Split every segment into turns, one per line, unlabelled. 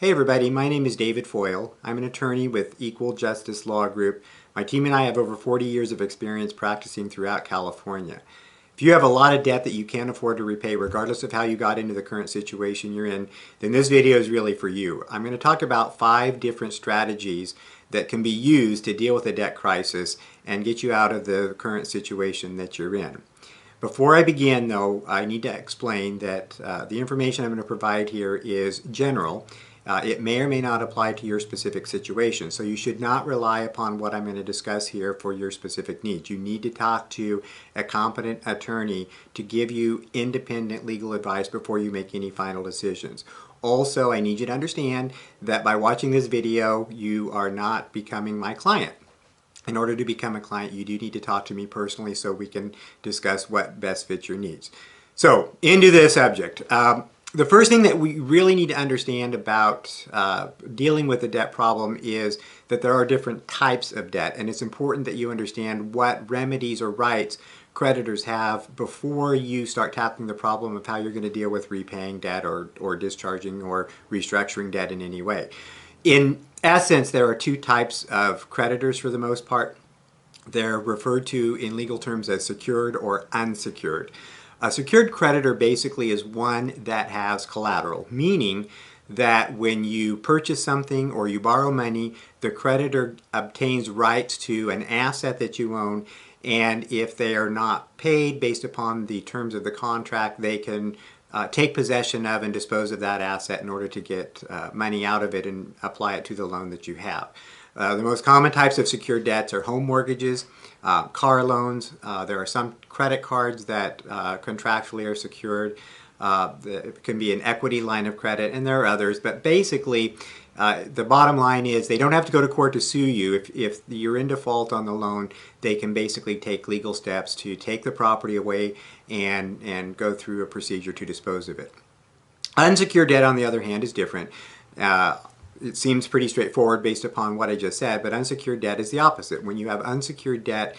Hey everybody, my name is David Foyle. I'm an attorney with Equal Justice Law Group. My team and I have over 40 years of experience practicing throughout California. If you have a lot of debt that you can't afford to repay, regardless of how you got into the current situation you're in, then this video is really for you. I'm going to talk about 5 different strategies that can be used to deal with a debt crisis and get you out of the current situation that you're in. Before I begin, though, I need to explain that the information I'm going to provide here is general. It may or may not apply to your specific situation, so you should not rely upon what I'm going to discuss here for your specific needs. You need to talk to a competent attorney to give you independent legal advice before you make any final decisions. Also, I need you to understand that by watching this video, you are not becoming my client. In order to become a client, you do need to talk to me personally so we can discuss what best fits your needs. So, into the subject. The first thing that we really need to understand about dealing with the debt problem is that there are different types of debt, and it's important that you understand what remedies or rights creditors have before you start tackling the problem of how you're going to deal with repaying debt or discharging or restructuring debt in any way. In essence, there are 2 types of creditors for the most part. They're referred to in legal terms as secured or unsecured. A secured creditor basically is one that has collateral, meaning that when you purchase something or you borrow money, the creditor obtains rights to an asset that you own, and if they are not paid based upon the terms of the contract, they can take possession of and dispose of that asset in order to get money out of it and apply it to the loan that you have. The most common types of secured debts are home mortgages, car loans. There are some credit cards that contractually are secured. It can be an equity line of credit, and there are others. But basically, the bottom line is they don't have to go to court to sue you. If you're in default on the loan, they can basically take legal steps to take the property away and go through a procedure to dispose of it. Unsecured debt, on the other hand, is different. It seems pretty straightforward based upon what I just said, but unsecured debt is the opposite. When you have unsecured debt,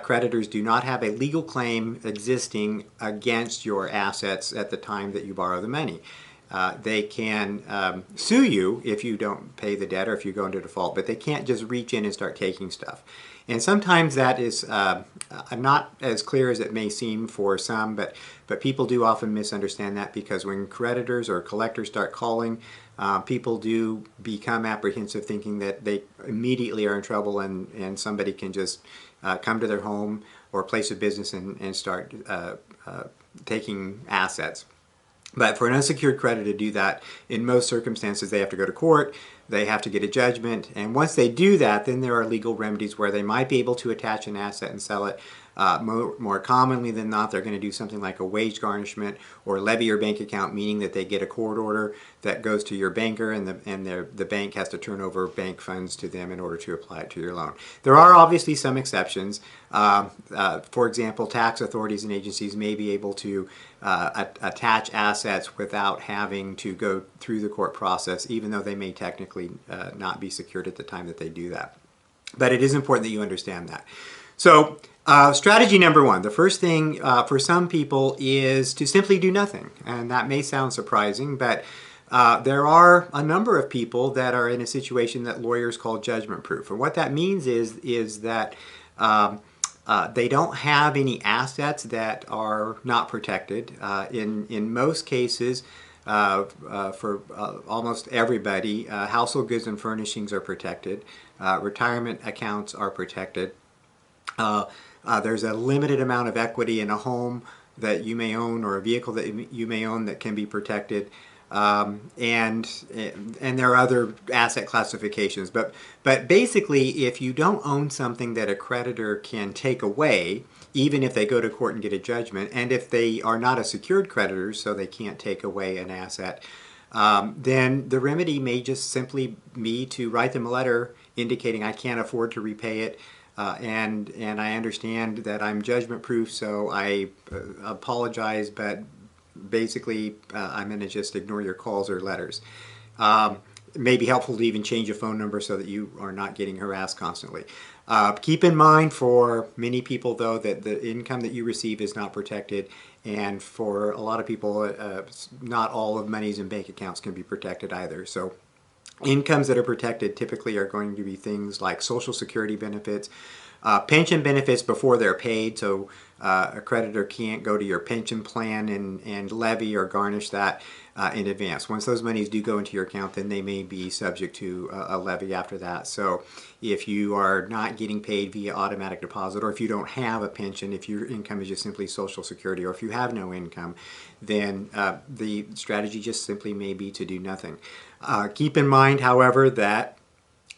creditors do not have a legal claim existing against your assets at the time that you borrow the money. They can sue you if you don't pay the debt or if you go into default, but they can't just reach in and start taking stuff. And sometimes that is not as clear as it may seem for some, but people do often misunderstand that, because when creditors or collectors start calling, people do become apprehensive, thinking that they immediately are in trouble and somebody can just come to their home or place of business and start taking assets. But for an unsecured creditor to do that, in most circumstances, they have to go to court, they have to get a judgment, and once they do that, then there are legal remedies where they might be able to attach an asset and sell it. More commonly than not, they're going to do something like a wage garnishment or levy your bank account, meaning that they get a court order that goes to your banker, and the bank has to turn over bank funds to them in order to apply it to your loan. There are obviously some exceptions. For example, tax authorities and agencies may be able to attach assets without having to go through the court process, even though they may technically not be secured at the time that they do that. But it is important that you understand that. So, strategy number 1, the first thing for some people is to simply do nothing. And that may sound surprising, but there are a number of people that are in a situation that lawyers call judgment proof. And what that means is that they don't have any assets that are not protected. In most cases, for almost everybody, household goods and furnishings are protected. Retirement accounts are protected. There's a limited amount of equity in a home that you may own or a vehicle that you may own that can be protected. And there are other asset classifications. But basically, if you don't own something that a creditor can take away, even if they go to court and get a judgment, and if they are not a secured creditor, so they can't take away an asset, then the remedy may just simply be to write them a letter indicating I can't afford to repay it. And I understand that I'm judgment proof, so I apologize, but basically I'm going to just ignore your calls or letters. It may be helpful to even change a phone number so that you are not getting harassed constantly. Keep in mind, for many people though, that the income that you receive is not protected, and for a lot of people not all of monies in bank accounts can be protected either. So Incomes that are protected typically are going to be things like Social Security benefits, pension benefits before they're paid. So a creditor can't go to your pension plan and levy or garnish that in advance. Once those monies do go into your account, then they may be subject to a levy after that. So if you are not getting paid via automatic deposit, or if you don't have a pension, if your income is just simply Social Security, or if you have no income, then the strategy just simply may be to do nothing. Keep in mind, however, that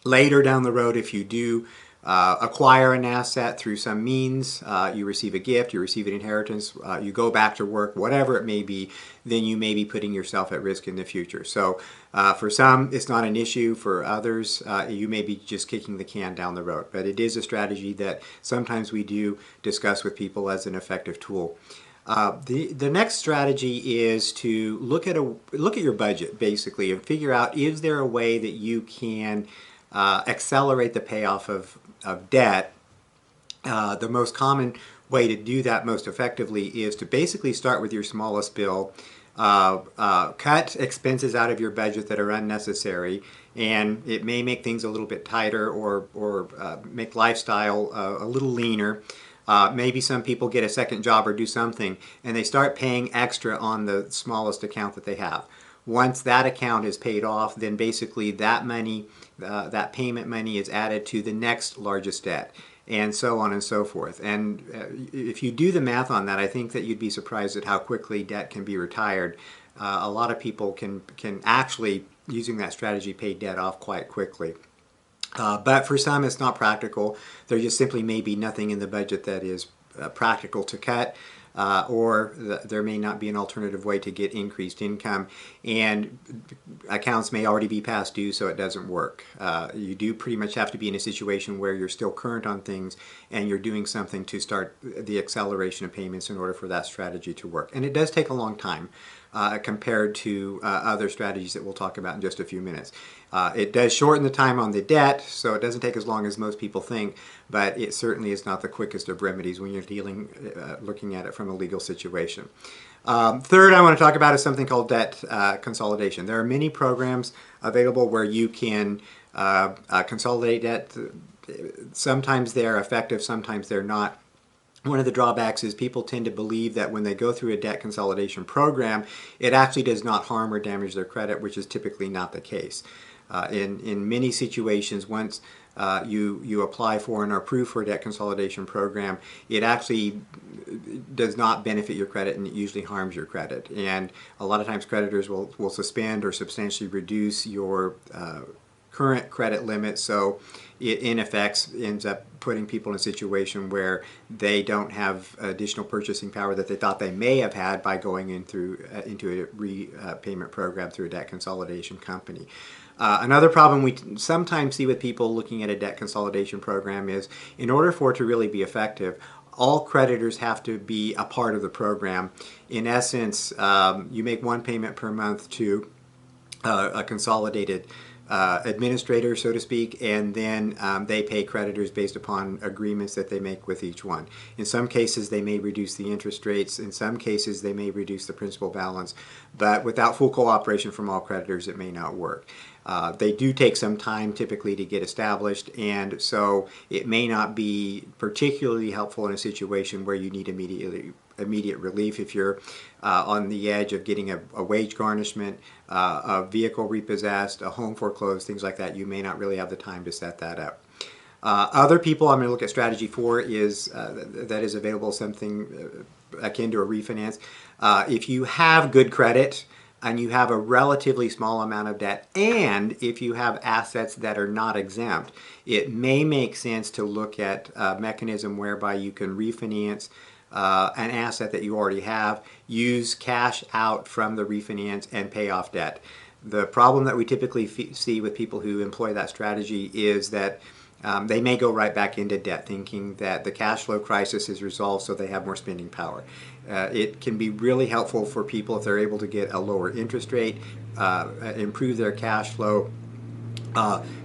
later down the road, if you do acquire an asset through some means, you receive a gift, you receive an inheritance, you go back to work, whatever it may be, then you may be putting yourself at risk in the future. So for some, it's not an issue. For others, you may be just kicking the can down the road. But it is a strategy that sometimes we do discuss with people as an effective tool. The next strategy is to look at your budget basically and figure out, is there a way that you can accelerate the payoff of debt. The most common way to do that most effectively is to basically start with your smallest bill, cut expenses out of your budget that are unnecessary, and it may make things a little bit tighter or make lifestyle a little leaner. Maybe some people get a second job or do something and they start paying extra on the smallest account that they have. Once that account is paid off, then basically that money, that payment money is added to the next largest debt, and so on and so forth. And if you do the math on that, I think that you'd be surprised at how quickly debt can be retired. A lot of people can actually, using that strategy, pay debt off quite quickly. But for some, it's not practical. There just simply may be nothing in the budget that is practical to cut. Or there may not be an alternative way to get increased income, and accounts may already be past due, so it doesn't work. You do pretty much have to be in a situation where you're still current on things and you're doing something to start the acceleration of payments in order for that strategy to work. And it does take a long time compared to other strategies that we'll talk about in just a few minutes. It does shorten the time on the debt, so it doesn't take as long as most people think, but it certainly is not the quickest of remedies when you're looking at it from a legal situation. Third, I want to talk about is something called debt consolidation. There are many programs available where you can consolidate debt. Sometimes they're effective, sometimes they're not. One of the drawbacks is people tend to believe that when they go through a debt consolidation program, it actually does not harm or damage their credit, which is typically not the case. In many situations, once you apply for and are approved for a debt consolidation program, it actually does not benefit your credit, and it usually harms your credit. And a lot of times creditors will suspend or substantially reduce your current credit limit, so it in effect ends up putting people in a situation where they don't have additional purchasing power that they thought they may have had by going into a repayment program through a debt consolidation company. Another problem we sometimes see with people looking at a debt consolidation program is, in order for it to really be effective, all creditors have to be a part of the program. In essence, you make one payment per month to a consolidated administrator, so to speak, and then they pay creditors based upon agreements that they make with each one. In some cases, they may reduce the interest rates. In some cases, they may reduce the principal balance. But without full cooperation from all creditors, it may not work. They do take some time typically to get established, and so it may not be particularly helpful in a situation where you need immediate relief. If you're on the edge of getting a wage garnishment, a vehicle repossessed, a home foreclosed, things like that, you may not really have the time to set that up. Other people, I'm going to look at strategy 4 that is available, something akin to a refinance. If you have good credit and you have a relatively small amount of debt, and if you have assets that are not exempt, it may make sense to look at a mechanism whereby you can refinance an asset that you already have, use cash out from the refinance, and pay off debt. The problem that we typically see with people who employ that strategy is that they may go right back into debt, thinking that the cash flow crisis is resolved, so they have more spending power. It can be really helpful for people if they're able to get a lower interest rate, improve their cash flow,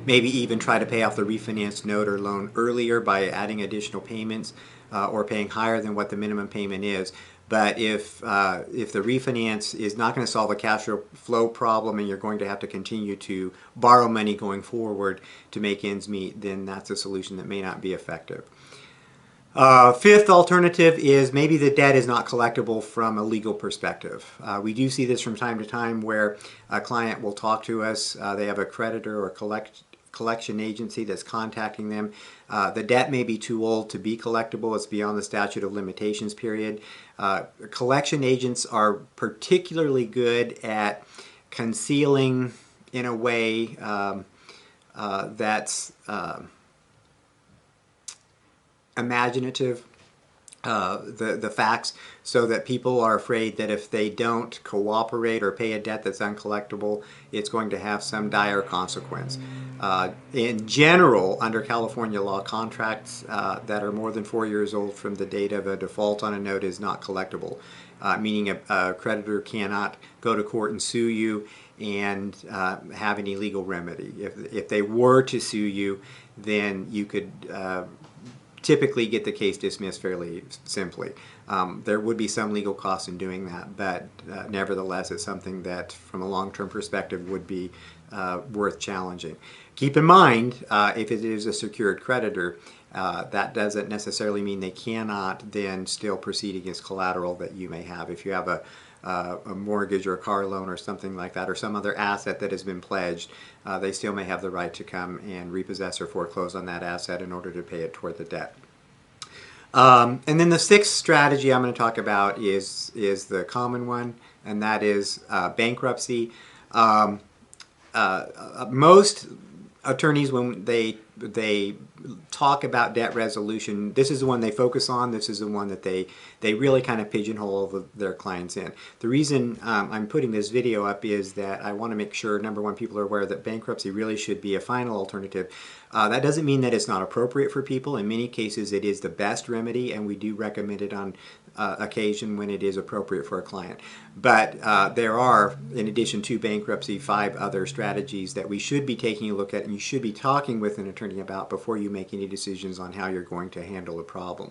maybe even try to pay off the refinanced note or loan earlier by adding additional payments or paying higher than what the minimum payment is. But if the refinance is not going to solve a cash flow problem and you're going to have to continue to borrow money going forward to make ends meet, then that's a solution that may not be effective. Fifth alternative is maybe the debt is not collectible from a legal perspective. We do see this from time to time where a client will talk to us. They have a creditor or collection agency that's contacting them. The debt may be too old to be collectible. It's beyond the statute of limitations period. Collection agents are particularly good at concealing in a way that's imaginative the facts, so that people are afraid that if they don't cooperate or pay a debt that's uncollectible, it's going to have some dire consequence. In general, under California law, contracts that are more than 4 years old from the date of a default on a note is not collectible, meaning a creditor cannot go to court and sue you and have any legal remedy. If they were to sue you, then you could typically get the case dismissed fairly simply. There would be some legal costs in doing that, but nevertheless it's something that from a long-term perspective would be worth challenging. Keep in mind, if it is a secured creditor, that doesn't necessarily mean they cannot then still proceed against collateral that you may have. If you have a mortgage or a car loan or something like that, or some other asset that has been pledged, they still may have the right to come and repossess or foreclose on that asset in order to pay it toward the debt. And then the sixth strategy I'm going to talk about is the common one, and that is bankruptcy. Most attorneys, when they talk about debt resolution, this is the one they focus on. This is the one that they really kind of pigeonhole their clients in. The reason I'm putting this video up is that I want to make sure, number one, people are aware that bankruptcy really should be a final alternative. That doesn't mean that it's not appropriate for people. In many cases, it is the best remedy, and we do recommend it on occasion when it is appropriate for a client. But there are, in addition to bankruptcy, 5 other strategies that we should be taking a look at, and you should be talking with an attorney about before you make any decisions on how you're going to handle a problem.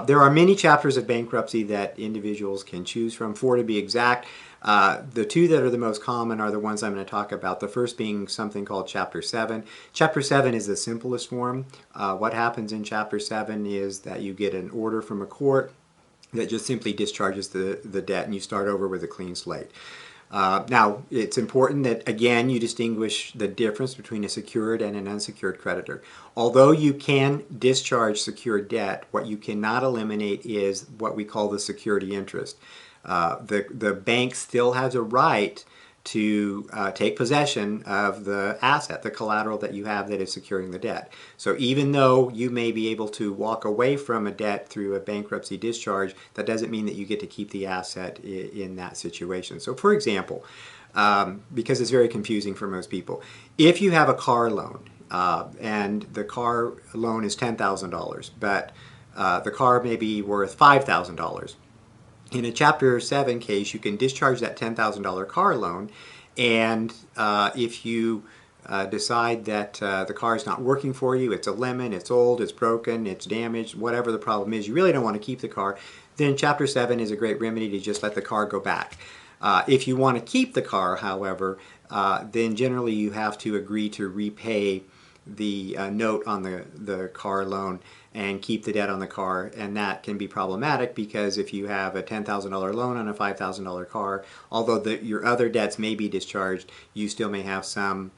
There are many chapters of bankruptcy that individuals can choose from, 4 to be exact. The 2 that are the most common are the ones I'm going to talk about. The first being something called Chapter 7. Chapter 7 is the simplest form. What happens in Chapter 7 is that you get an order from a court that just simply discharges the debt, and you start over with a clean slate. Now, it's important that, again, you distinguish the difference between a secured and an unsecured creditor. Although you can discharge secured debt, what you cannot eliminate is what we call the security interest. The bank still has a right to take possession of the asset, the collateral that you have that is securing the debt. So even though you may be able to walk away from a debt through a bankruptcy discharge, that doesn't mean that you get to keep the asset in that situation. So for example, because it's very confusing for most people, if you have a car loan and the car loan is $10,000, but the car may be worth $5,000, in a Chapter 7 case, you can discharge that $10,000 car loan, and if you decide that the car is not working for you, it's a lemon, it's old, it's broken, it's damaged, whatever the problem is, you really don't want to keep the car, then Chapter 7 is a great remedy to just let the car go back. If you want to keep the car, however, then generally you have to agree to repay the note on the car loan and keep the debt on the car, and that can be problematic because if you have a $10,000 loan on a $5,000 car, although your other debts may be discharged, you still may have some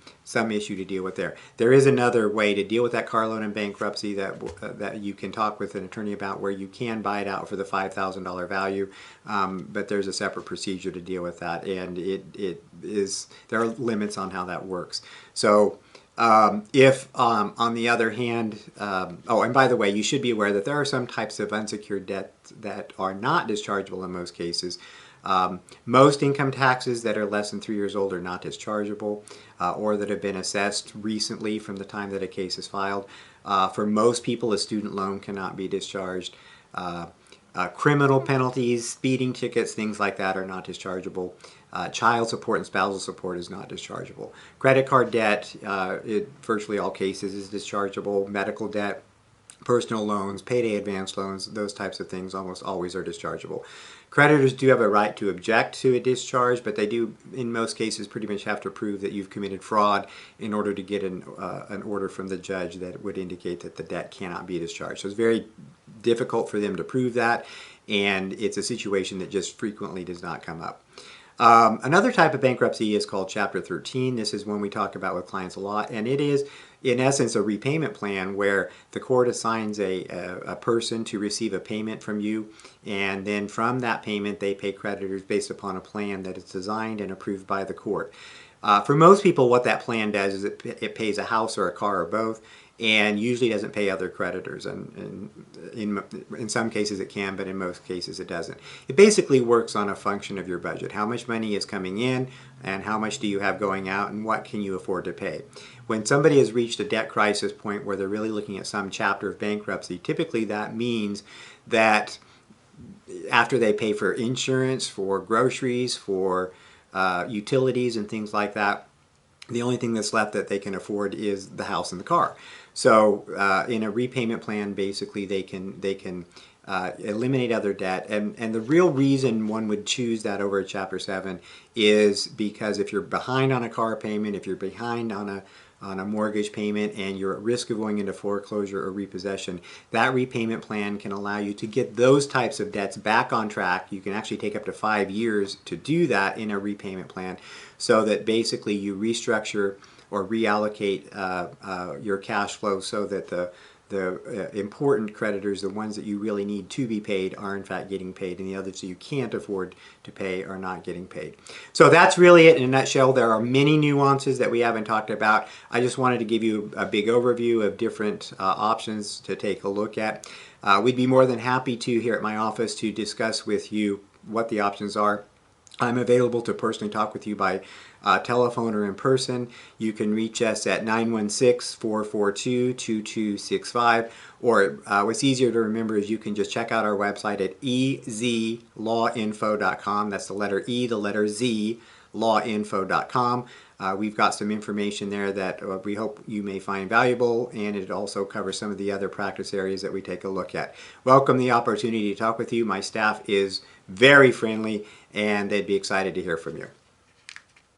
issue to deal with there. There is another way to deal with that car loan in bankruptcy that you can talk with an attorney about, where you can buy it out for the $5,000 value, but there's a separate procedure to deal with that, and there are limits on how that works. So if on the other hand, oh, and by the way, you should be aware that there are some types of unsecured debt that are not dischargeable in most cases. Most income taxes that are less than 3 years old are not dischargeable, or that have been assessed recently from the time that a case is filed. For most people, a student loan cannot be discharged. Criminal penalties, speeding tickets, things like that are not dischargeable. Child support and spousal support is not dischargeable. Credit card debt, in virtually all cases, is dischargeable. Medical debt, personal loans, payday advance loans, those types of things almost always are dischargeable. Creditors do have a right to object to a discharge, but they do, in most cases, pretty much have to prove that you've committed fraud in order to get an order from the judge that would indicate that the debt cannot be discharged. So it's very difficult for them to prove that, and it's a situation that just frequently does not come up. Another type of bankruptcy is called Chapter 13. This is one we talk about with clients a lot, and it is, in essence, a repayment plan where the court assigns a person to receive a payment from you, and then from that payment they pay creditors based upon a plan that is designed and approved by the court. For most people, what that plan does is it pays a house or a car or both, and usually doesn't pay other creditors. And in some cases it can, but in most cases it doesn't. It basically works on a function of your budget. How much money is coming in, and how much do you have going out, and what can you afford to pay? When somebody has reached a debt crisis point where they're really looking at some chapter of bankruptcy, typically that means that after they pay for insurance, for groceries, for utilities and things like that, the only thing that's left that they can afford is the house and the car. So in a repayment plan, basically they can eliminate other debt, and the real reason one would choose that over a Chapter 7 is because if you're behind on a car payment, if you're behind on a mortgage payment, and you're at risk of going into foreclosure or repossession, that repayment plan can allow you to get those types of debts back on track. You can actually take up to 5 years to do that in a repayment plan, so that basically you restructure or reallocate your cash flow so that the important creditors, the ones that you really need to be paid, are in fact getting paid, and the others that you can't afford to pay are not getting paid. So that's really it in a nutshell. There are many nuances that we haven't talked about. I just wanted to give you a big overview of different options to take a look at. We'd be more than happy to, here at my office, to discuss with you what the options are. I'm available to personally talk with you by telephone or in person. You can reach us at 916-442-2265, or what's easier to remember is you can just check out our website at ezlawinfo.com. That's the letter E, the letter Z, lawinfo.com. We've got some information there that we hope you may find valuable, and it also covers some of the other practice areas that we take a look at. Welcome the opportunity to talk with you. My staff is very friendly, and they'd be excited to hear from you.